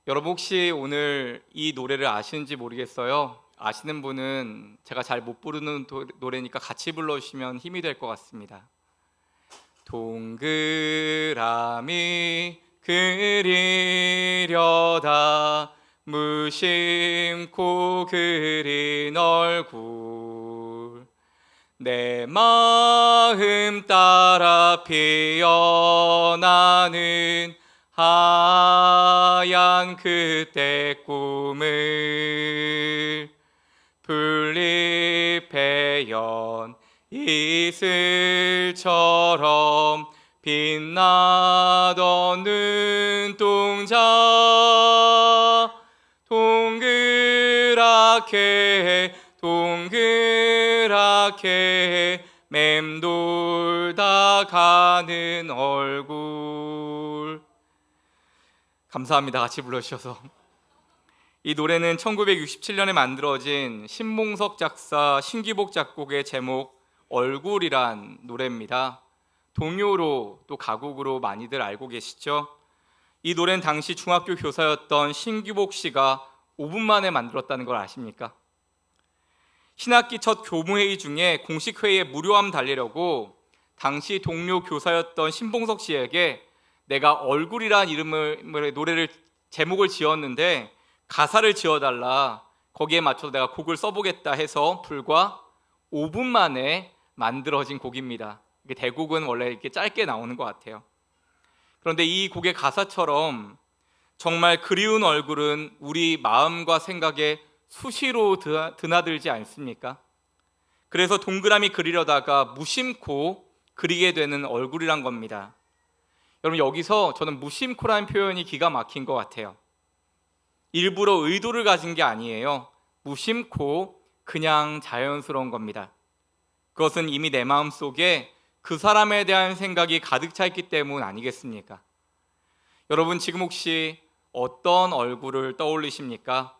여러분 혹시 오늘 이 노래를 아시는지 모르겠어요. 아시는 분은 제가 잘 못 부르는 노래니까 같이 불러주시면 힘이 될 것 같습니다. 동그라미 그리려다 무심코 그린 얼굴 내 마음 따라 피어나는 하얀 그때 꿈을 풀잎에 이슬처럼 빛나던 눈동자 동그랗게 맴돌다 가는 얼굴. 감사합니다. 같이 불러주셔서. 이 노래는 1967년에 만들어진 신봉석 작사, 신기복 작곡의 제목 얼굴이란 노래입니다. 동요로 또 가곡으로 많이들 알고 계시죠? 이 노래는 당시 중학교 교사였던 신기복 씨가 5분 만에 만들었다는 걸 아십니까? 신학기 첫 교무회의 중에 공식 회의에 무료함 달래려고 당시 동료 교사였던 신봉석 씨에게 내가 얼굴이란 이름의 노래를 제목을 지었는데 가사를 지어달라, 거기에 맞춰서 내가 곡을 써보겠다 해서 불과 5분 만에 만들어진 곡입니다. 대곡은 원래 이렇게 짧게 나오는 것 같아요. 그런데 이 곡의 가사처럼 정말 그리운 얼굴은 우리 마음과 생각에 수시로 드나들지 않습니까? 그래서 동그라미 그리려다가 무심코 그리게 되는 얼굴이란 겁니다. 여러분, 여기서 저는 무심코라는 표현이 기가 막힌 것 같아요. 일부러 의도를 가진 게 아니에요. 무심코 그냥 자연스러운 겁니다. 그것은 이미 내 마음속에 그 사람에 대한 생각이 가득 차 있기 때문 아니겠습니까? 여러분, 지금 혹시 어떤 얼굴을 떠올리십니까?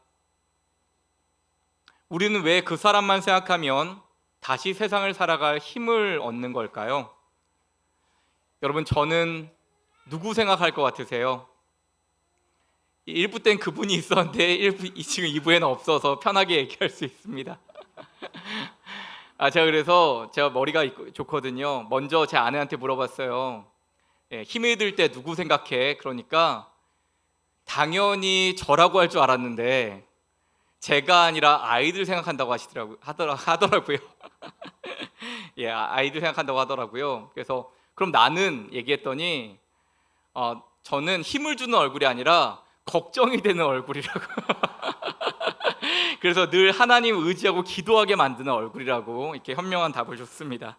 우리는 왜 그 사람만 생각하면 다시 세상을 살아갈 힘을 얻는 걸까요? 여러분, 저는 누구 생각할 것 같으세요? 1부 땐 그분이 있었는데 지금 2부에는 없어서 편하게 얘기할 수 있습니다. 제가 머리가 좋거든요. 먼저 제 아내한테 물어봤어요. 힘이 들 때 누구 생각해? 그러니까 당연히 저라고 할 줄 알았는데 제가 아니라 아이들 생각한다고 하더라고요. 아이들 생각한다고 하더라고요. 그래서 그럼 나는 얘기했더니 저는 힘을 주는 얼굴이 아니라 걱정이 되는 얼굴이라고. 그래서 늘 하나님 의지하고 기도하게 만드는 얼굴이라고 이렇게 현명한 답을 줬습니다.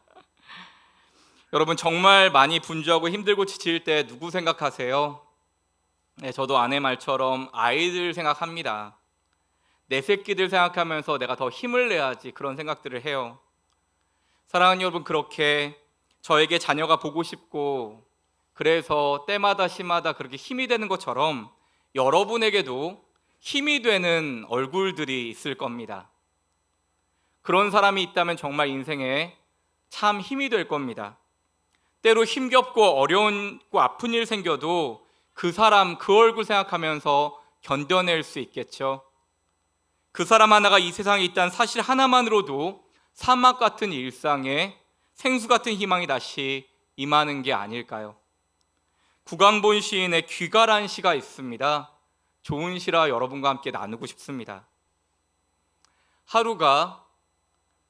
여러분, 정말 많이 분주하고 힘들고 지칠 때 누구 생각하세요? 저도 아내 말처럼 아이들 생각합니다. 내 새끼들 생각하면서 내가 더 힘을 내야지, 그런 생각들을 해요. 사랑하는 여러분, 그렇게 저에게 자녀가 보고 싶고 그래서 때마다 시마다 그렇게 힘이 되는 것처럼 여러분에게도 힘이 되는 얼굴들이 있을 겁니다. 그런 사람이 있다면 정말 인생에 참 힘이 될 겁니다. 때로 힘겹고 어려운고 아픈 일 생겨도 그 사람, 그 얼굴 생각하면서 견뎌낼 수 있겠죠. 그 사람 하나가 이 세상에 있다는 사실 하나만으로도 사막 같은 일상에 생수 같은 희망이 다시 임하는 게 아닐까요? 구강본 시인의 귀가란 시가 있습니다. 좋은 시라 여러분과 함께 나누고 싶습니다. 하루가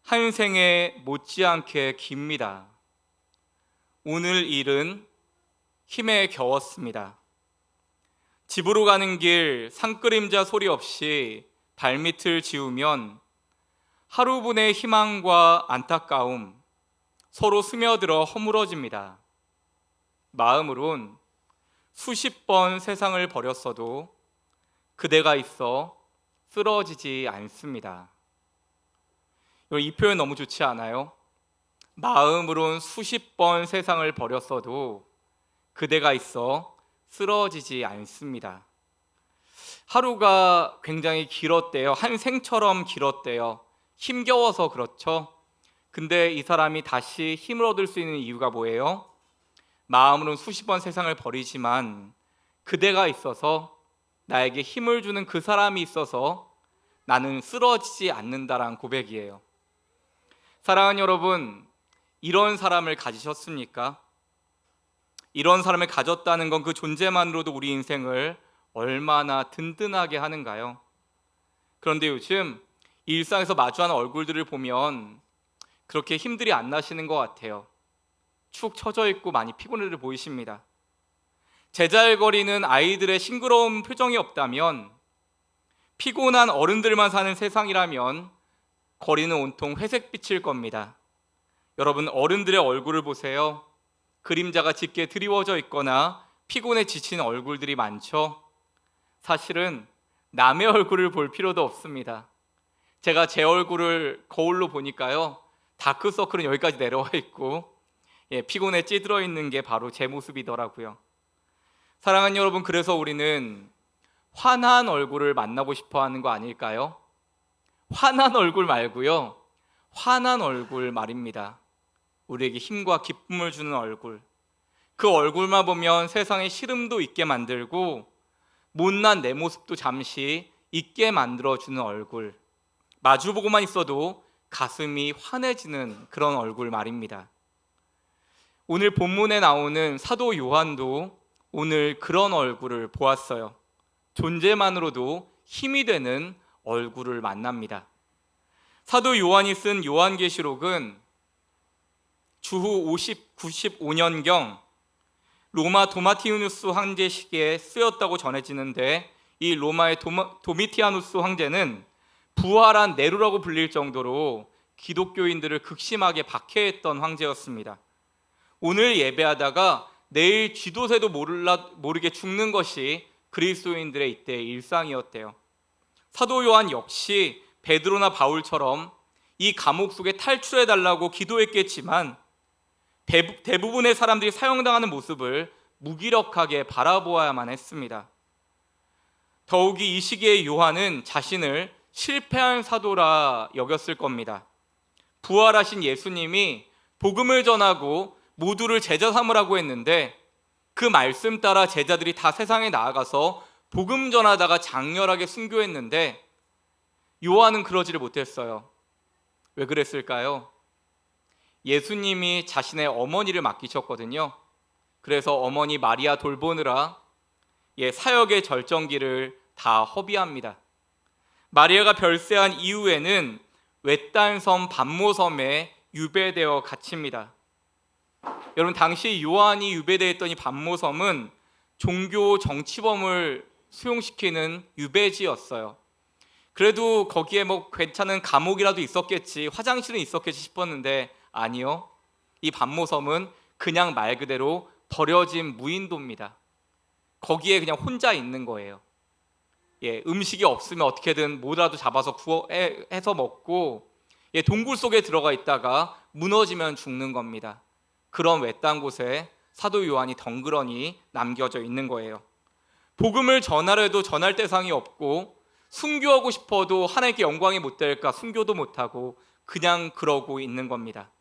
한 생에 못지않게 깁니다. 오늘 일은 힘에 겨웠습니다. 집으로 가는 길 산그림자 소리 없이 발밑을 지우면 하루분의 희망과 안타까움 서로 스며들어 허물어집니다. 마음으론 수십 번 세상을 버렸어도 그대가 있어 쓰러지지 않습니다. 이 표현 너무 좋지 않아요? 마음으론 수십 번 세상을 버렸어도 그대가 있어 쓰러지지 않습니다. 하루가 굉장히 길었대요. 한 생처럼 길었대요. 힘겨워서 그렇죠. 근데 이 사람이 다시 힘을 얻을 수 있는 이유가 뭐예요? 마음으로는 수십 번 세상을 버리지만 그대가 있어서 나에게 힘을 주는 그 사람이 있어서 나는 쓰러지지 않는다라는 고백이에요. 사랑하는 여러분, 이런 사람을 가지셨습니까? 이런 사람을 가졌다는 건 그 존재만으로도 우리 인생을 얼마나 든든하게 하는가요? 그런데 요즘 일상에서 마주하는 얼굴들을 보면 그렇게 힘들이 안 나시는 것 같아요. 축 처져 있고 많이 피곤해 보이십니다. 제잘거리는 아이들의 싱그러운 표정이 없다면, 피곤한 어른들만 사는 세상이라면 거리는 온통 회색빛일 겁니다. 여러분, 어른들의 얼굴을 보세요. 그림자가 짙게 드리워져 있거나 피곤해 지친 얼굴들이 많죠. 사실은 남의 얼굴을 볼 필요도 없습니다. 제가 제 얼굴을 거울로 보니까요, 다크서클은 여기까지 내려와 있고 피곤해 찌들어 있는 게 바로 제 모습이더라고요. 사랑하는 여러분, 그래서 우리는 환한 얼굴을 만나고 싶어 하는 거 아닐까요? 환한 얼굴 말고요, 환한 얼굴 말입니다. 우리에게 힘과 기쁨을 주는 얼굴. 그 얼굴만 보면 세상에 시름도 있게 만들고 못난 내 모습도 잠시 잊게 만들어주는 얼굴. 마주보고만 있어도 가슴이 환해지는 그런 얼굴 말입니다. 오늘 본문에 나오는 사도 요한도 오늘 그런 얼굴을 보았어요. 존재만으로도 힘이 되는 얼굴을 만납니다. 사도 요한이 쓴 요한계시록은 주후 95년경 로마 도마티우누스 황제 시기에 쓰였다고 전해지는데, 이 로마의 도미티아누스 황제는 부활한 네로라고 불릴 정도로 기독교인들을 극심하게 박해했던 황제였습니다. 오늘 예배하다가 내일 쥐도새도 모르게 죽는 것이 그리스도인들의 이때의 일상이었대요. 사도 요한 역시 베드로나 바울처럼 이 감옥 속에 탈출해달라고 기도했겠지만 대부분의 사람들이 사형당하는 모습을 무기력하게 바라보아야만 했습니다. 더욱이 이 시기에 요한은 자신을 실패한 사도라 여겼을 겁니다. 부활하신 예수님이 복음을 전하고 모두를 제자 삼으라고 했는데, 그 말씀 따라 제자들이 다 세상에 나아가서 복음 전하다가 장렬하게 순교했는데 요한은 그러지를 못했어요. 왜 그랬을까요? 예수님이 자신의 어머니를 맡기셨거든요. 그래서 어머니 마리아 돌보느라 사역의 절정기를 다 허비합니다. 마리아가 별세한 이후에는 외딴 섬 반모섬에 유배되어 갇힙니다. 여러분, 당시 요한이 유배되었던 이 반모섬은 종교 정치범을 수용시키는 유배지였어요. 그래도 거기에 뭐 괜찮은 감옥이라도 있었겠지, 화장실은 있었겠지 싶었는데 아니요. 이 반모섬은 그냥 말 그대로 버려진 무인도입니다. 거기에 그냥 혼자 있는 거예요. 음식이 없으면 어떻게든 뭐라도 잡아서 해서 먹고 동굴 속에 들어가 있다가 무너지면 죽는 겁니다. 그런 외딴 곳에 사도 요한이 덩그러니 남겨져 있는 거예요. 복음을 전하려 해도 전할 대상이 없고, 순교하고 싶어도 하나님께 영광이 못 될까 순교도 못하고 그냥 그러고 있는 겁니다.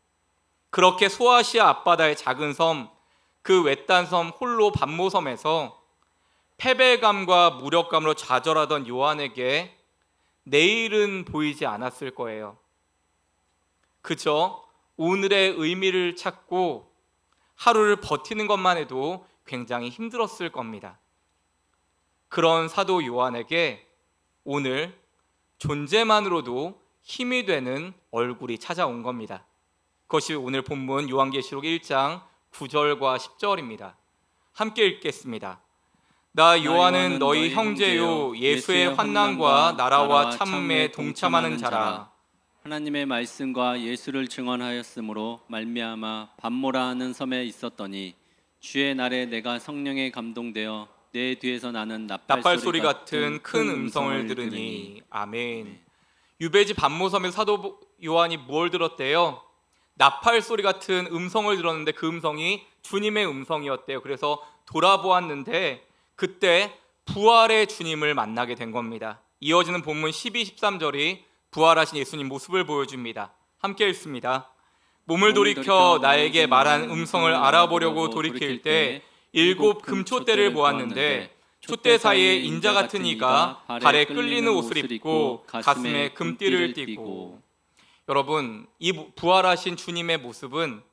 그렇게 소아시아 앞바다의 작은 섬, 그 외딴 섬 홀로 반모섬에서 패배감과 무력감으로 좌절하던 요한에게 내일은 보이지 않았을 거예요. 그저 오늘의 의미를 찾고 하루를 버티는 것만 해도 굉장히 힘들었을 겁니다. 그런 사도 요한에게 오늘 존재만으로도 힘이 되는 얼굴이 찾아온 겁니다. 그것이 오늘 본문 요한계시록 1장 9절과 10절입니다. 함께 읽겠습니다. 나 요한은 너희 형제요 예수의 환난과 나라와 참음에 동참하는 자라. 하나님의 말씀과 예수를 증언하였으므로 말미암아 반모라는 섬에 있었더니 주의 날에 내가 성령에 감동되어 내 뒤에서 나는 나팔 소리 같은 큰 음성을 들으니. 아멘. 유배지 반모섬의 사도 요한이 뭘 들었대요? 나팔 소리 같은 음성을 들었는데 그 음성이 주님의 음성이었대요. 그래서 돌아보았는데 그때 부활의 주님을 만나게 된 겁니다. 이어지는 본문 12, 13절이 부활하신 예수님 모습을 보여줍니다. 함께 읽습니다. 몸을 돌이켜 나에게 말한 음성을 알아보려고 돌이킬 때 7 금초대를 보았는데 촛대 사이에 인자 같은 이가 발에 끌리는 옷을 입고 가슴에 금띠를 띠고. 여러분, 이 부활하신 주님의 모습은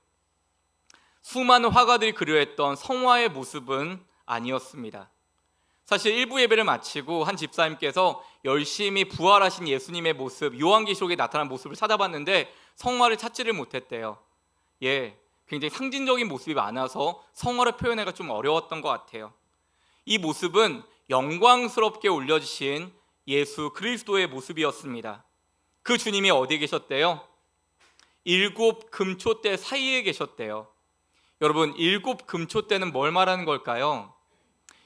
수많은 화가들이 그려했던 성화의 모습은 아니었습니다. 사실 일부 예배를 마치고 한 집사님께서 열심히 부활하신 예수님의 모습, 요한계시록에 나타난 모습을 찾아봤는데 성화를 찾지를 못했대요. 굉장히 상징적인 모습이 많아서 성화를 표현하기가 좀 어려웠던 것 같아요. 이 모습은 영광스럽게 올려주신 예수 그리스도의 모습이었습니다. 그 주님이 어디에 계셨대요? 7 금초대 사이에 계셨대요. 여러분, 7 금초대는 뭘 말하는 걸까요?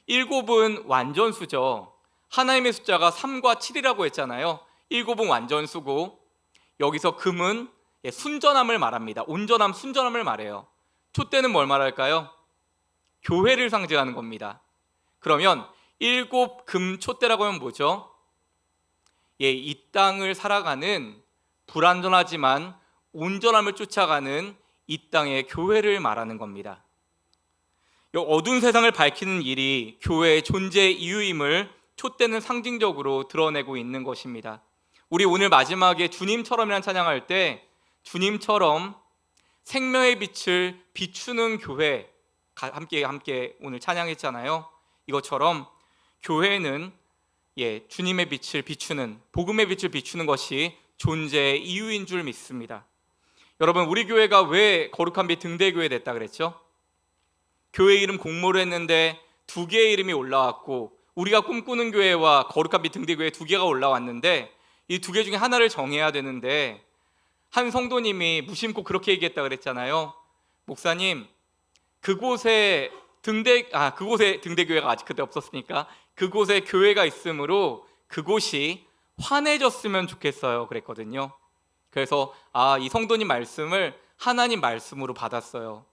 7은 완전수죠. 하나님의 숫자가 3과 7이라고 했잖아요. 7은 완전수고, 여기서 금은 순전함을 말합니다. 온전함, 순전함을 말해요. 촛대는 뭘 말할까요? 교회를 상징하는 겁니다. 그러면 7 금초대라고 하면 뭐죠? 이 땅을 살아가는 불완전하지만 온전함을 쫓아가는 이 땅의 교회를 말하는 겁니다. 이 어두운 세상을 밝히는 일이 교회의 존재 이유임을 촛대는 상징적으로 드러내고 있는 것입니다. 우리 오늘 마지막에 주님처럼이라는 찬양할 때 주님처럼 생명의 빛을 비추는 교회 함께 오늘 찬양했잖아요. 이것처럼 교회는 주님의 빛을 비추는, 복음의 빛을 비추는 것이 존재의 이유인 줄 믿습니다. 여러분, 우리 교회가 왜 거룩한 빛 등대교회 됐다 그랬죠? 교회 이름 공모를 했는데 2개의 이름이 올라왔고, 우리가 꿈꾸는 교회와 거룩한 빛 등대교회 2개가 올라왔는데 이 2개 중에 하나를 정해야 되는데, 한 성도님이 무심코 그렇게 얘기했다 그랬잖아요. 목사님, 그곳에 등대교회가 아직 그때 없었으니까 그곳에 교회가 있으므로 그곳이 환해졌으면 좋겠어요 그랬거든요. 그래서 이 성도님 말씀을 하나님 말씀으로 받았어요.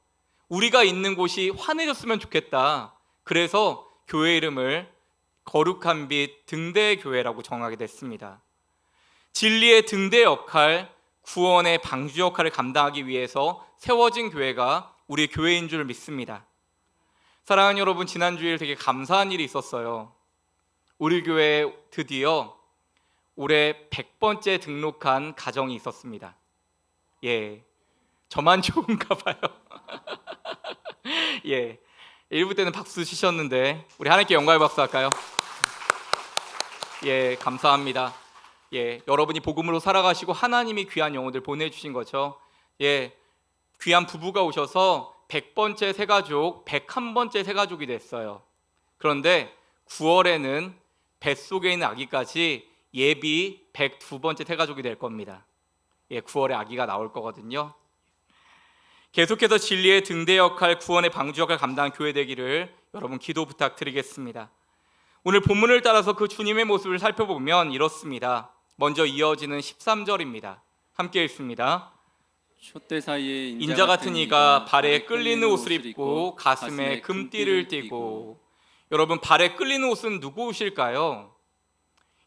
우리가 있는 곳이 환해졌으면 좋겠다. 그래서 교회 이름을 거룩한 빛 등대교회라고 정하게 됐습니다. 진리의 등대 역할, 구원의 방주 역할을 감당하기 위해서 세워진 교회가 우리 교회인 줄 믿습니다. 사랑하는 여러분, 지난 주일 되게 감사한 일이 있었어요. 우리 교회에 드디어 올해 100번째 등록한 가정이 있었습니다. 저만 좋은가 봐요. 1부 때는 박수 치셨는데 우리 하나님께 영광의 박수 할까요? 감사합니다. 여러분이 복음으로 살아가시고 하나님이 귀한 영혼들 보내주신 거죠. 귀한 부부가 오셔서 100번째 새가족, 101번째 새가족이 됐어요. 그런데 9월에는 뱃속에 있는 아기까지 예비 102번째 새가족이 될 겁니다. 9월에 아기가 나올 거거든요. 계속해서 진리의 등대 역할, 구원의 방주 역할 감당한 교회 되기를 여러분 기도 부탁드리겠습니다. 오늘 본문을 따라서 그 주님의 모습을 살펴보면 이렇습니다. 먼저 이어지는 13절입니다. 함께 읽습니다. 촛대 사이에 인자 같은 이가 발에 끌리는 옷을 입고 가슴에 금띠를 띠고. 여러분, 발에 끌리는 옷은 누구 옷일까요?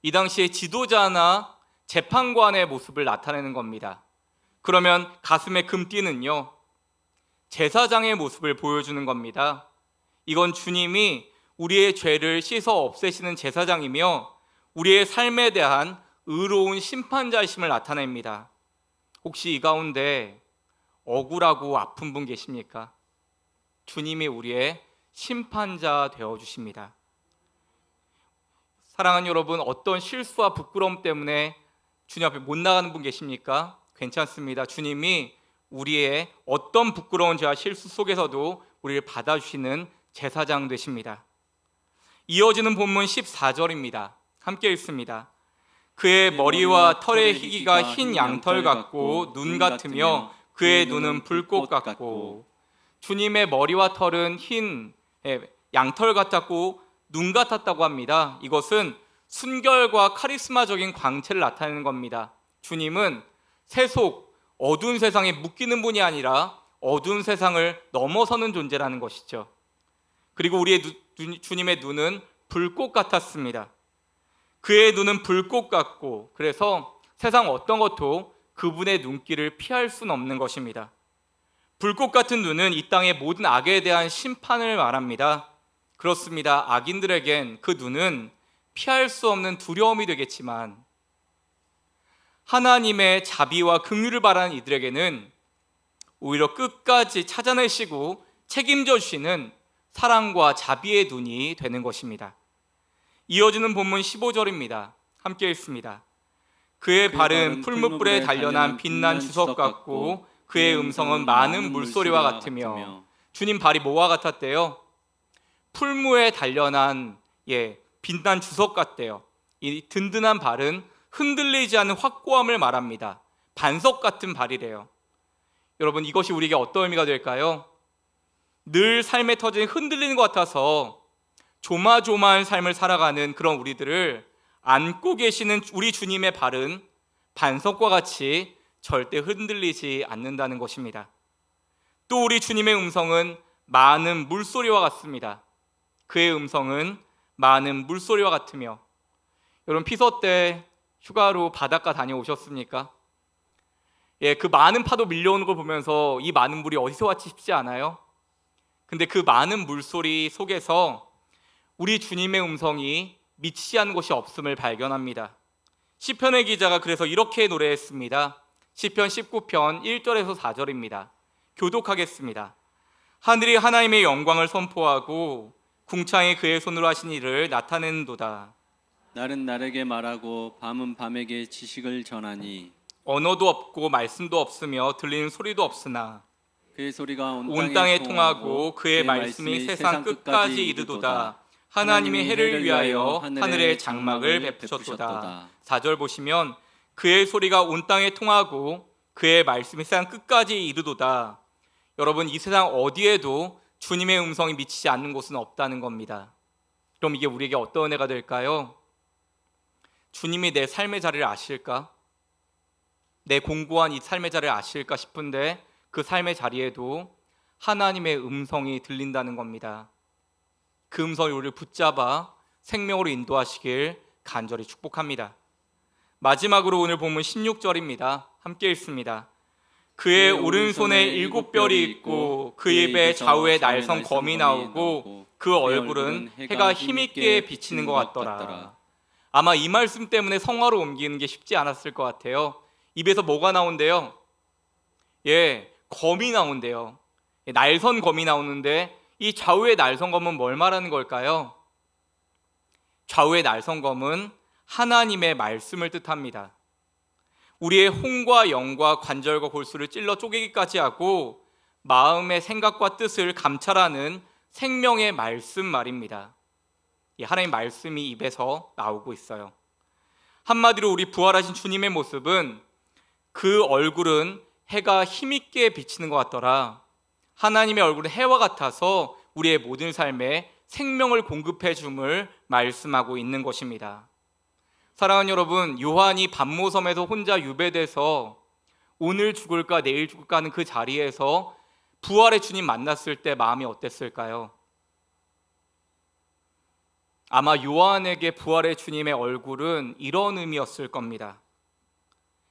이 당시에 지도자나 재판관의 모습을 나타내는 겁니다. 그러면 가슴에 금띠는요, 제사장의 모습을 보여주는 겁니다. 이건 주님이 우리의 죄를 씻어 없애시는 제사장이며 우리의 삶에 대한 의로운 심판자이심을 나타냅니다. 혹시 이 가운데 억울하고 아픈 분 계십니까? 주님이 우리의 심판자 되어주십니다. 사랑하는 여러분, 어떤 실수와 부끄러움 때문에 주님 앞에 못 나가는 분 계십니까? 괜찮습니다. 주님이 우리의 어떤 부끄러운 죄와 실수 속에서도 우리를 받아주시는 제사장 되십니다. 이어지는 본문 14절입니다. 함께 읽습니다. 그의 머리와 털의 희기가 흰 양털 같고 눈 같으며 그의 눈은 불꽃 같고. 주님의 머리와 털은 흰 양털 같았고 눈 같았다고 합니다. 이것은 순결과 카리스마적인 광채를 나타내는 겁니다. 주님은 세속, 어두운 세상에 묶이는 분이 아니라 어두운 세상을 넘어서는 존재라는 것이죠. 그리고 우리의 주님의 눈은 불꽃 같았습니다. 그의 눈은 불꽃 같고, 그래서 세상 어떤 것도 그분의 눈길을 피할 수는 없는 것입니다. 불꽃 같은 눈은 이 땅의 모든 악에 대한 심판을 말합니다. 그렇습니다. 악인들에겐 그 눈은 피할 수 없는 두려움이 되겠지만 하나님의 자비와 긍휼을 바라는 이들에게는 오히려 끝까지 찾아내시고 책임져 주시는 사랑과 자비의 눈이 되는 것입니다. 이어지는 본문 15절입니다. 함께 읽습니다. 그의 발은 풀무불에 단련한 빛난 주석 같고 그의 음성은 많은 물소리와 같으며. 주님 발이 뭐와 같았대요? 풀무에 단련한 빛난 주석 같대요. 이 든든한 발은 흔들리지 않는 확고함을 말합니다. 반석 같은 발이래요. 여러분, 이것이 우리에게 어떤 의미가 될까요? 늘 삶의 터전이 흔들리는 것 같아서 조마조마한 삶을 살아가는 그런 우리들을 안고 계시는 우리 주님의 발은 반석과 같이 절대 흔들리지 않는다는 것입니다. 또 우리 주님의 음성은 많은 물소리와 같습니다. 그의 음성은 많은 물소리와 같으며. 여러분, 피서 때 휴가로 바닷가 다녀오셨습니까? 그 많은 파도 밀려오는 걸 보면서 이 많은 물이 어디서 왔지 싶지 않아요? 근데 그 많은 물소리 속에서 우리 주님의 음성이 미치지 않는 곳이 없음을 발견합니다. 시편의 기자가 그래서 이렇게 노래했습니다. 시편 19편 1절에서 4절입니다. 교독하겠습니다. 하늘이 하나님의 영광을 선포하고 궁창이 그의 손으로 하신 일을 나타내는도다. 날은 날에게 말하고 밤은 밤에게 지식을 전하니. 언어도 없고 말씀도 없으며 들리는 소리도 없으나 그의 소리가 온 땅에 통하고 그의 말씀이 세상 끝까지 이르도다. 하나님이 해를 위하여 하늘에 장막을 베푸셨도다. 4절 보시면 그의 소리가 온 땅에 통하고 그의 말씀이 세상 끝까지 이르도다. 여러분, 이 세상 어디에도 주님의 음성이 미치지 않는 곳은 없다는 겁니다. 그럼 이게 우리에게 어떤 은혜가 될까요? 주님이 내 삶의 자리를 아실까? 내 공고한 이 삶의 자리를 아실까 싶은데 그 삶의 자리에도 하나님의 음성이 들린다는 겁니다. 그 음성이 우리를 붙잡아 생명으로 인도하시길 간절히 축복합니다. 마지막으로 오늘 본문 16절입니다. 함께 읽습니다. 그의 오른손에 7뼈리 있고 그 입에 좌우에 날선 검이 나오고 그 얼굴은 해가 힘있게 비치는 것 같더라. 아마 이 말씀 때문에 성화로 옮기는 게 쉽지 않았을 것 같아요. 입에서 뭐가 나온대요? 검이 나온대요. 날선 검이 나오는데 이 좌우의 날선 검은 뭘 말하는 걸까요? 좌우의 날선 검은 하나님의 말씀을 뜻합니다. 우리의 혼과 영과 관절과 골수를 찔러 쪼개기까지 하고 마음의 생각과 뜻을 감찰하는 생명의 말씀 말입니다. 하나님 말씀이 입에서 나오고 있어요. 한마디로 우리 부활하신 주님의 모습은 그 얼굴은 해가 힘있게 비치는 것 같더라. 하나님의 얼굴은 해와 같아서 우리의 모든 삶에 생명을 공급해 줌을 말씀하고 있는 것입니다. 사랑하는 여러분, 요한이 반모섬에서 혼자 유배돼서 오늘 죽을까 내일 죽을까 하는 그 자리에서 부활의 주님 만났을 때 마음이 어땠을까요? 아마 요한에게 부활의 주님의 얼굴은 이런 의미였을 겁니다.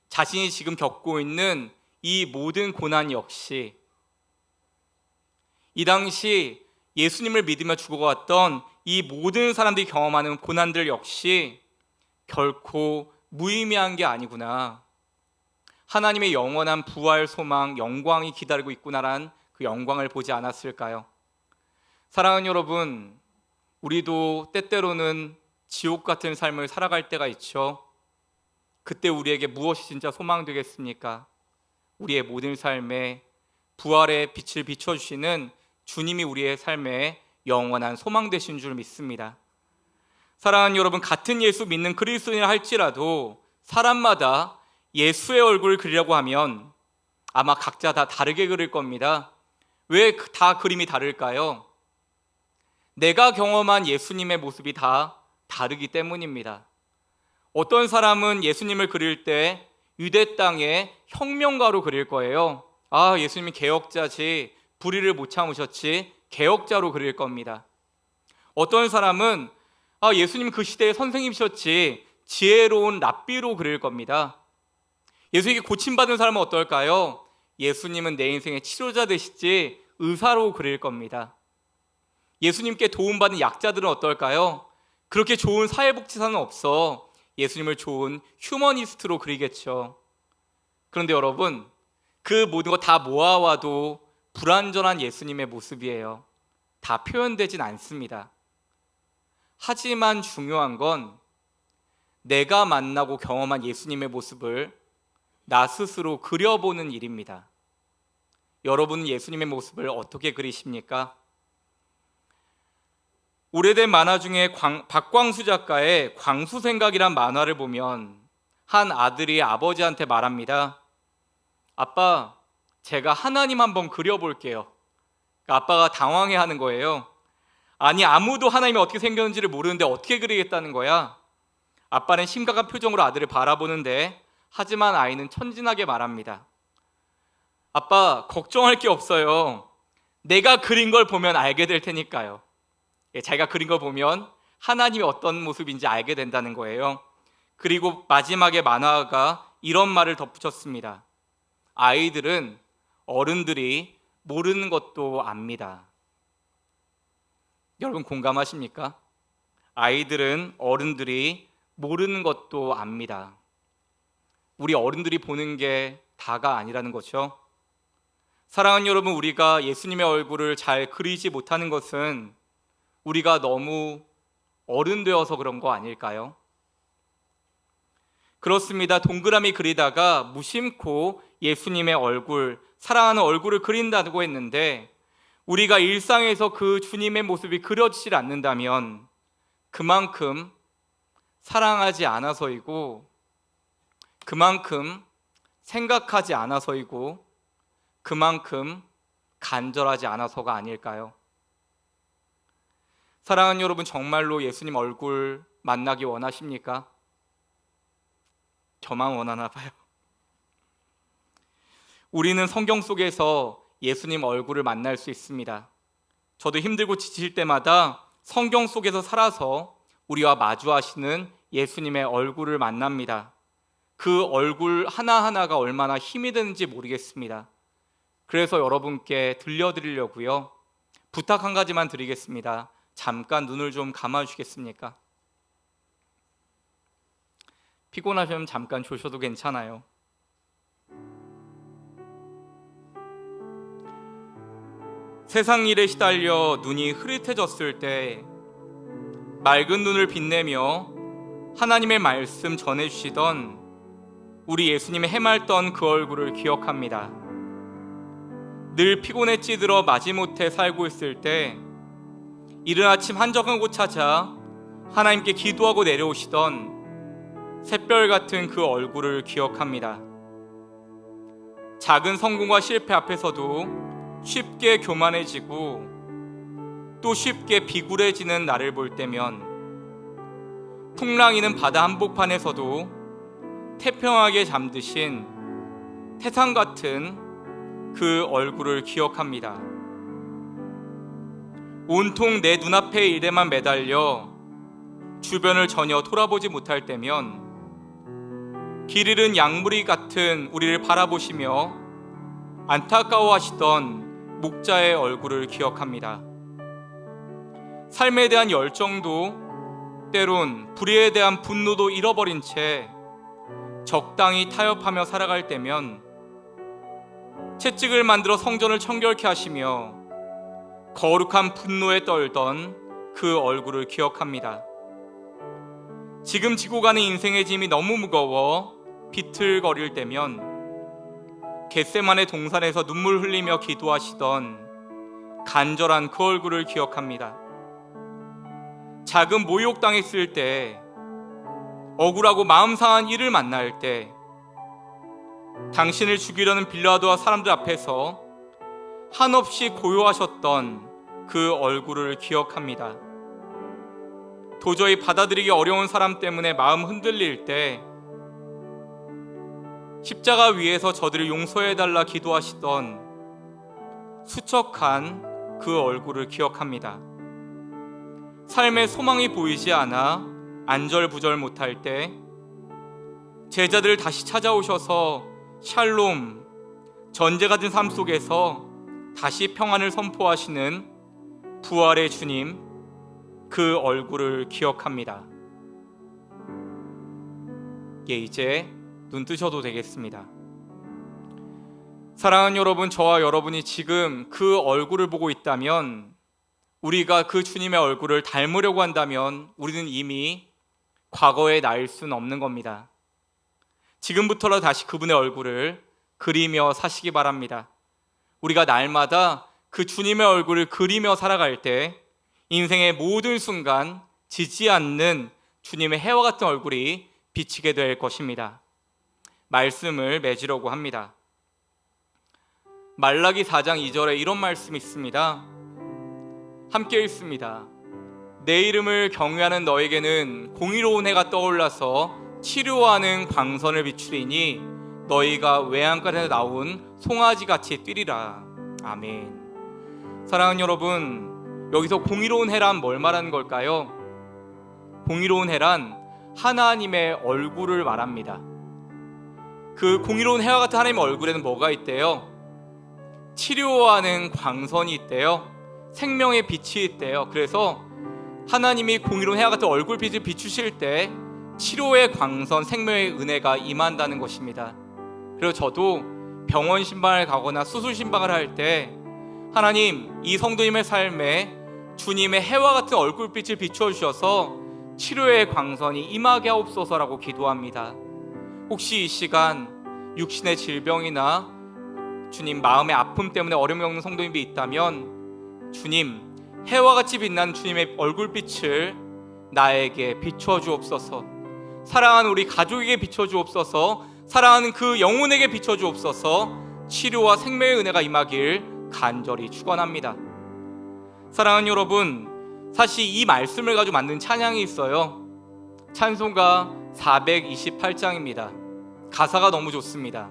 자신이 지금 겪고 있는 이 모든 고난 역시 이 당시 예수님을 믿으며 죽어갔던 이 모든 사람들이 경험하는 고난들 역시 결코 무의미한 게 아니구나. 하나님의 영원한 부활, 소망, 영광이 기다리고 있구나란 그 영광을 보지 않았을까요? 사랑하는 여러분, 우리도 때때로는 지옥 같은 삶을 살아갈 때가 있죠. 그때 우리에게 무엇이 진짜 소망되겠습니까? 우리의 모든 삶에 부활의 빛을 비춰주시는 주님이 우리의 삶에 영원한 소망 되신 줄 믿습니다. 사랑하는 여러분, 같은 예수 믿는 그리스도인이라 할지라도 사람마다 예수의 얼굴을 그리려고 하면 아마 각자 다 다르게 그릴 겁니다. 왜 다 그림이 다를까요? 내가 경험한 예수님의 모습이 다 다르기 때문입니다. 어떤 사람은 예수님을 그릴 때 유대 땅의 혁명가로 그릴 거예요. 예수님이 개혁자지, 불의를 못 참으셨지, 개혁자로 그릴 겁니다. 어떤 사람은 예수님 그 시대의 선생님이셨지, 지혜로운 랍비로 그릴 겁니다. 예수님께 고침받은 사람은 어떨까요? 예수님은 내 인생의 치료자 되시지, 의사로 그릴 겁니다. 예수님께 도움받는 약자들은 어떨까요? 그렇게 좋은 사회복지사는 없어 예수님을 좋은 휴머니스트로 그리겠죠. 그런데 여러분, 그 모든 거 다 모아와도 불완전한 예수님의 모습이에요. 다 표현되진 않습니다. 하지만 중요한 건 내가 만나고 경험한 예수님의 모습을 나 스스로 그려보는 일입니다. 여러분은 예수님의 모습을 어떻게 그리십니까? 오래된 만화 중에 박광수 작가의 광수생각이란 만화를 보면 한 아들이 아버지한테 말합니다. 아빠, 제가 하나님 한번 그려볼게요. 아빠가 당황해하는 거예요. 아니, 아무도 하나님이 어떻게 생겼는지를 모르는데 어떻게 그리겠다는 거야? 아빠는 심각한 표정으로 아들을 바라보는데 하지만 아이는 천진하게 말합니다. 아빠, 걱정할 게 없어요. 내가 그린 걸 보면 알게 될 테니까요. 자기가 그린 걸 보면 하나님이 어떤 모습인지 알게 된다는 거예요. 그리고 마지막에 만화가 이런 말을 덧붙였습니다. 아이들은 어른들이 모르는 것도 압니다. 여러분 공감하십니까? 아이들은 어른들이 모르는 것도 압니다. 우리 어른들이 보는 게 다가 아니라는 거죠. 사랑하는 여러분, 우리가 예수님의 얼굴을 잘 그리지 못하는 것은 우리가 너무 어른 되어서 그런 거 아닐까요? 그렇습니다. 동그라미 그리다가 무심코 예수님의 얼굴, 사랑하는 얼굴을 그린다고 했는데 우리가 일상에서 그 주님의 모습이 그려지질 않는다면 그만큼 사랑하지 않아서이고, 그만큼 생각하지 않아서이고, 그만큼 간절하지 않아서가 아닐까요? 사랑하는 여러분, 정말로 예수님 얼굴 만나기 원하십니까? 저만 원하나 봐요. 우리는 성경 속에서 예수님 얼굴을 만날 수 있습니다. 저도 힘들고 지칠 때마다 성경 속에서 살아서 우리와 마주하시는 예수님의 얼굴을 만납니다. 그 얼굴 하나하나가 얼마나 힘이 되는지 모르겠습니다. 그래서 여러분께 들려드리려고요. 부탁 한 가지만 드리겠습니다. 잠깐 눈을 좀 감아주시겠습니까? 피곤하시면 잠깐 조셔도 괜찮아요. 세상 일에 시달려 눈이 흐릿해졌을 때 맑은 눈을 빛내며 하나님의 말씀 전해주시던 우리 예수님의 해맑던 그 얼굴을 기억합니다. 늘 피곤에 찌들어 마지못해 살고 있을 때 이른 아침 한적한 곳 찾아 하나님께 기도하고 내려오시던 샛별 같은 그 얼굴을 기억합니다. 작은 성공과 실패 앞에서도 쉽게 교만해지고 또 쉽게 비굴해지는 나를 볼 때면 풍랑이는 바다 한복판에서도 태평하게 잠드신 태산 같은 그 얼굴을 기억합니다. 온통 내 눈앞의 일에만 매달려 주변을 전혀 돌아보지 못할 때면 길 잃은 양무리 같은 우리를 바라보시며 안타까워하시던 목자의 얼굴을 기억합니다. 삶에 대한 열정도 때론 불의에 대한 분노도 잃어버린 채 적당히 타협하며 살아갈 때면 채찍을 만들어 성전을 청결케 하시며 거룩한 분노에 떨던 그 얼굴을 기억합니다. 지금 지고 가는 인생의 짐이 너무 무거워 비틀거릴 때면 겟세마네 동산에서 눈물 흘리며 기도하시던 간절한 그 얼굴을 기억합니다. 작은 모욕당했을 때, 억울하고 마음 상한 일을 만날 때 당신을 죽이려는 빌라도와 사람들 앞에서 한없이 고요하셨던 그 얼굴을 기억합니다. 도저히 받아들이기 어려운 사람 때문에 마음 흔들릴 때 십자가 위에서 저들을 용서해달라 기도하시던 수척한 그 얼굴을 기억합니다. 삶의 소망이 보이지 않아 안절부절 못할 때 제자들을 다시 찾아오셔서 샬롬, 전제 같은 삶 속에서 다시 평안을 선포하시는 부활의 주님, 그 얼굴을 기억합니다. 예, 이제 눈 뜨셔도 되겠습니다. 사랑하는 여러분, 저와 여러분이 지금 그 얼굴을 보고 있다면, 우리가 그 주님의 얼굴을 닮으려고 한다면 우리는 이미 과거의 나일 수는 없는 겁니다. 지금부터라도 다시 그분의 얼굴을 그리며 사시기 바랍니다. 우리가 날마다 그 주님의 얼굴을 그리며 살아갈 때 인생의 모든 순간 지지 않는 주님의 해와 같은 얼굴이 비치게 될 것입니다. 말씀을 맺으려고 합니다. 말라기 4장 2절에 이런 말씀이 있습니다. 함께 읽습니다. 내 이름을 경외하는 너에게는 공의로운 해가 떠올라서 치료하는 광선을 비추리니 너희가 외양간에 나온 송아지같이 뛰리라. 아멘. 사랑하는 여러분, 여기서 공의로운 해란 뭘 말하는 걸까요? 공의로운 해란 하나님의 얼굴을 말합니다. 그 공의로운 해와 같은 하나님의 얼굴에는 뭐가 있대요? 치료하는 광선이 있대요. 생명의 빛이 있대요. 그래서 하나님이 공의로운 해와 같은 얼굴빛을 비추실 때 치료의 광선, 생명의 은혜가 임한다는 것입니다. 그리고 저도 병원 신방을 가거나 수술 신방을 할 때 하나님, 이 성도님의 삶에 주님의 해와 같은 얼굴빛을 비추어 주셔서 치료의 광선이 임하게 하옵소서라고 기도합니다. 혹시 이 시간 육신의 질병이나 주님 마음의 아픔 때문에 어려움을 겪는 성도님이 있다면 주님, 해와 같이 빛나는 주님의 얼굴빛을 나에게 비춰 주옵소서. 사랑하는 우리 가족에게 비춰 주옵소서. 사랑하는 그 영혼에게 비춰 주옵소서. 치료와 생명의 은혜가 임하길 간절히 축원합니다. 사랑하는 여러분, 사실 이 말씀을 가지고 만든 찬양이 있어요. 찬송가 428장입니다. 가사가 너무 좋습니다.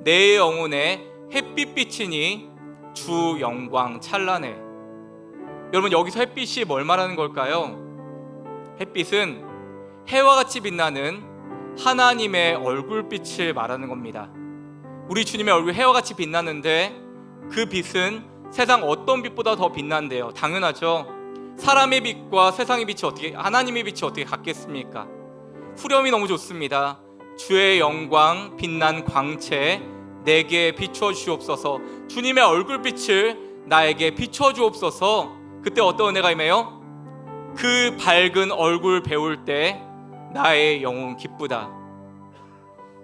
내 영혼에 햇빛 비치니 주 영광 찬란해. 여러분, 여기서 햇빛이 뭘 말하는 걸까요? 햇빛은 해와 같이 빛나는 하나님의 얼굴빛을 말하는 겁니다. 우리 주님의 얼굴 해와 같이 빛나는데 그 빛은 세상 어떤 빛보다 더 빛난대요. 당연하죠. 사람의 빛과 세상의 빛이 어떻게, 하나님의 빛이 어떻게 같겠습니까? 후렴이 너무 좋습니다. 주의 영광 빛난 광채 내게 비춰 주옵소서. 주님의 얼굴빛을 나에게 비춰 주옵소서. 그때 어떤 은혜가 임해요? 그 밝은 얼굴 배울 때 나의 영혼 기쁘다.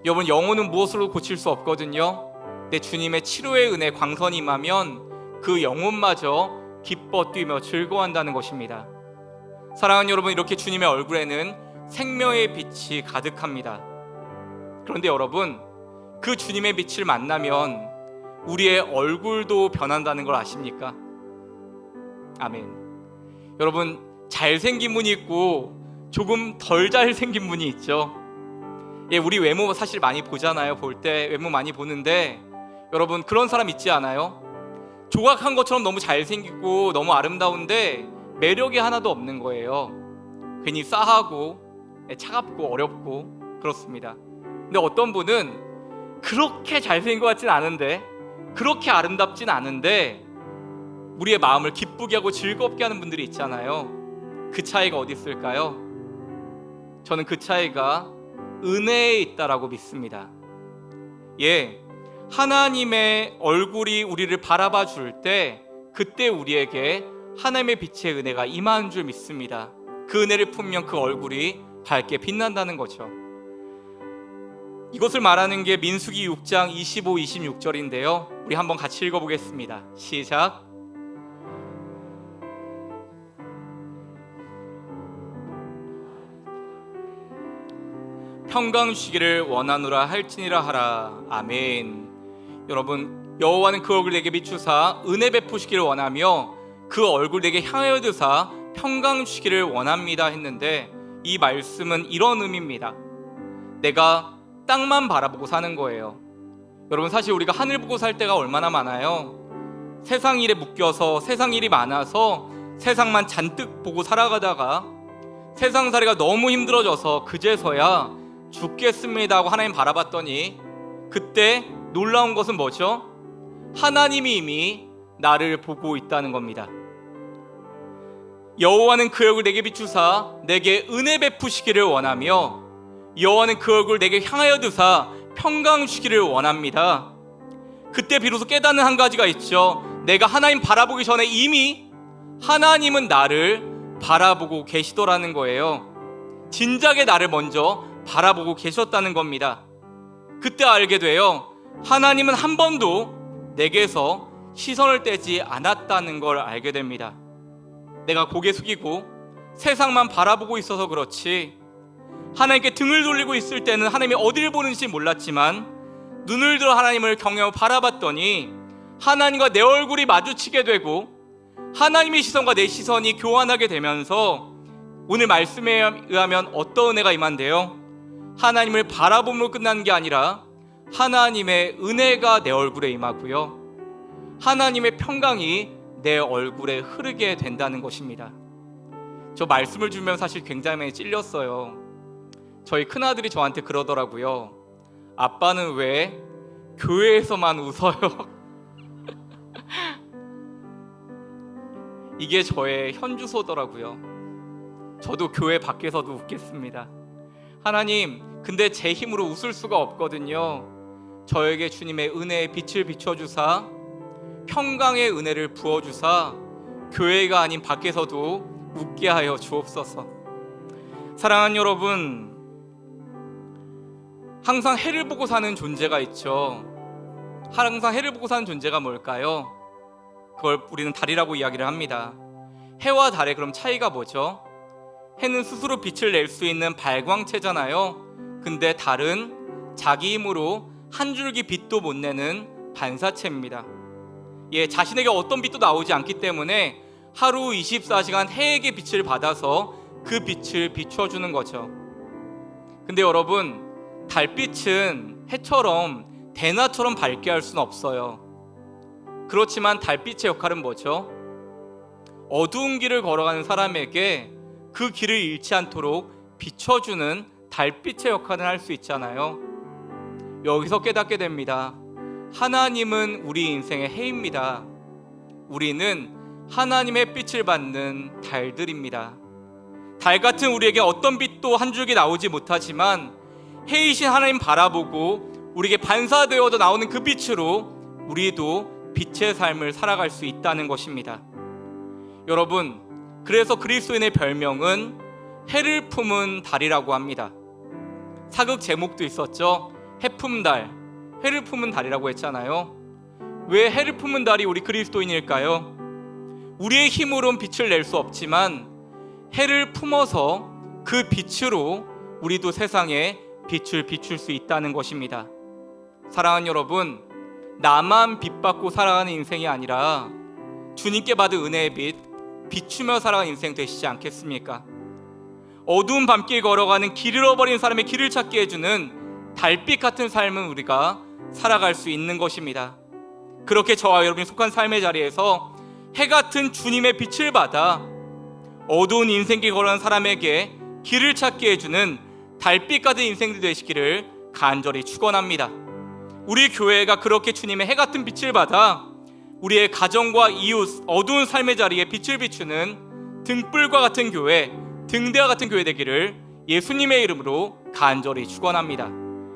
여러분, 영혼은 무엇으로 고칠 수 없거든요. 내 주님의 치료의 은혜 광선이 임하면 그 영혼마저 기뻐 뛰며 즐거워한다는 것입니다. 사랑하는 여러분, 이렇게 주님의 얼굴에는 생명의 빛이 가득합니다. 그런데 여러분, 그 주님의 빛을 만나면 우리의 얼굴도 변한다는 걸 아십니까? 아멘. 여러분, 잘생긴 분이 있고 조금 덜 잘생긴 분이 있죠. 예, 우리 외모 사실 많이 보잖아요. 볼 때 외모 많이 보는데 여러분, 그런 사람 있지 않아요? 조각한 것처럼 너무 잘생기고 너무 아름다운데 매력이 하나도 없는 거예요. 괜히 싸하고 차갑고 어렵고 그렇습니다. 근데 어떤 분은 그렇게 잘생긴 것 같진 않은데, 그렇게 아름답진 않은데 우리의 마음을 기쁘게 하고 즐겁게 하는 분들이 있잖아요. 그 차이가 어디 있을까요? 저는 그 차이가 은혜에 있다라고 믿습니다. 예, 하나님의 얼굴이 우리를 바라봐 줄 때 그때 우리에게 하나님의 빛의 은혜가 임하는 줄 믿습니다. 그 은혜를 품면 그 얼굴이 밝게 빛난다는 거죠. 이것을 말하는 게 민수기 6장 25, 26절인데요. 우리 한번 같이 읽어보겠습니다. 시작. 평강 쉬기를 원하노라 할지니라 하라. 아멘. 여러분, 여호와는 그 얼굴 내게 비추사 은혜 베푸시기를 원하며 그 얼굴 내게 향하여 드사 평강 쉬기를 원합니다 했는데, 이 말씀은 이런 의미입니다. 내가 땅만 바라보고 사는 거예요. 여러분, 사실 우리가 하늘 보고 살 때가 얼마나 많아요. 세상 일에 묶여서 세상 일이 많아서 세상만 잔뜩 보고 살아가다가 세상살이가 너무 힘들어져서 그제서야 죽겠습니다 하고 하나님 바라봤더니 그때 놀라운 것은 뭐죠? 하나님이 이미 나를 보고 있다는 겁니다. 여호와는 그 얼굴 내게 비추사 내게 은혜 베푸시기를 원하며 여호와는 그 얼굴 내게 향하여 드사 평강 주기를 원합니다. 그때 비로소 깨닫는 한 가지가 있죠. 내가 하나님 바라보기 전에 이미 하나님은 나를 바라보고 계시더라는 거예요. 진작에 나를 먼저 바라보고 계셨다는 겁니다. 그때 알게 돼요. 하나님은 한 번도 내게서 시선을 떼지 않았다는 걸 알게 됩니다. 내가 고개 숙이고 세상만 바라보고 있어서 그렇지, 하나님께 등을 돌리고 있을 때는 하나님이 어디를 보는지 몰랐지만 눈을 들어 하나님을 경외하고 바라봤더니 하나님과 내 얼굴이 마주치게 되고 하나님의 시선과 내 시선이 교환하게 되면서 오늘 말씀에 의하면 어떤 은혜가 임한대요? 하나님을 바라봄으로 끝나는 게 아니라 하나님의 은혜가 내 얼굴에 임하고요, 하나님의 평강이 내 얼굴에 흐르게 된다는 것입니다. 저 말씀을 주면 사실 굉장히 많이 찔렸어요. 저희 큰아들이 저한테 그러더라고요. 아빠는 왜 교회에서만 웃어요? 이게 저의 현주소더라고요. 저도 교회 밖에서도 웃겠습니다. 하나님, 근데 제 힘으로 웃을 수가 없거든요. 저에게 주님의 은혜의 빛을 비춰주사 평강의 은혜를 부어주사 교회가 아닌 밖에서도 웃게 하여 주옵소서. 사랑하는 여러분, 항상 해를 보고 사는 존재가 있죠. 항상 해를 보고 사는 존재가 뭘까요? 그걸 우리는 달이라고 이야기를 합니다. 해와 달의 그럼 차이가 뭐죠? 해는 스스로 빛을 낼 수 있는 발광체잖아요. 근데 달은 자기 힘으로 한 줄기 빛도 못 내는 반사체입니다. 자신에게 어떤 빛도 나오지 않기 때문에 하루 24시간 해에게 빛을 받아서 그 빛을 비춰주는 거죠. 근데 여러분, 달빛은 해처럼 대낮처럼 밝게 할 수는 없어요. 그렇지만 달빛의 역할은 뭐죠? 어두운 길을 걸어가는 사람에게 그 길을 잃지 않도록 비춰주는 달빛의 역할을 할 수 있잖아요. 여기서 깨닫게 됩니다. 하나님은 우리 인생의 해입니다. 우리는 하나님의 빛을 받는 달들입니다. 달 같은 우리에게 어떤 빛도 한 줄기 나오지 못하지만 해이신 하나님 바라보고 우리에게 반사되어져 나오는 그 빛으로 우리도 빛의 삶을 살아갈 수 있다는 것입니다. 여러분, 그래서 그리스도인의 별명은 해를 품은 달이라고 합니다. 사극 제목도 있었죠. 해품달, 해를 품은 달이라고 했잖아요. 왜 해를 품은 달이 우리 그리스도인일까요? 우리의 힘으로는 빛을 낼 수 없지만 해를 품어서 그 빛으로 우리도 세상에 빛을 비출 수 있다는 것입니다. 사랑하는 여러분, 나만 빛받고 살아가는 인생이 아니라 주님께 받은 은혜의 빛, 비추며 살아가는 인생 되시지 않겠습니까? 어두운 밤길 걸어가는 길 잃어버린 사람의 길을 찾게 해주는 달빛 같은 삶은 우리가 살아갈 수 있는 것입니다. 그렇게 저와 여러분이 속한 삶의 자리에서 해 같은 주님의 빛을 받아 어두운 인생길 걸어가는 사람에게 길을 찾게 해주는 달빛 같은 인생들 되시기를 간절히 축원합니다. 우리 교회가 그렇게 주님의 해 같은 빛을 받아 우리의 가정과 이웃, 어두운 삶의 자리에 빛을 비추는 등불과 같은 교회, 등대와 같은 교회 되기를 예수님의 이름으로 간절히 축원합니다.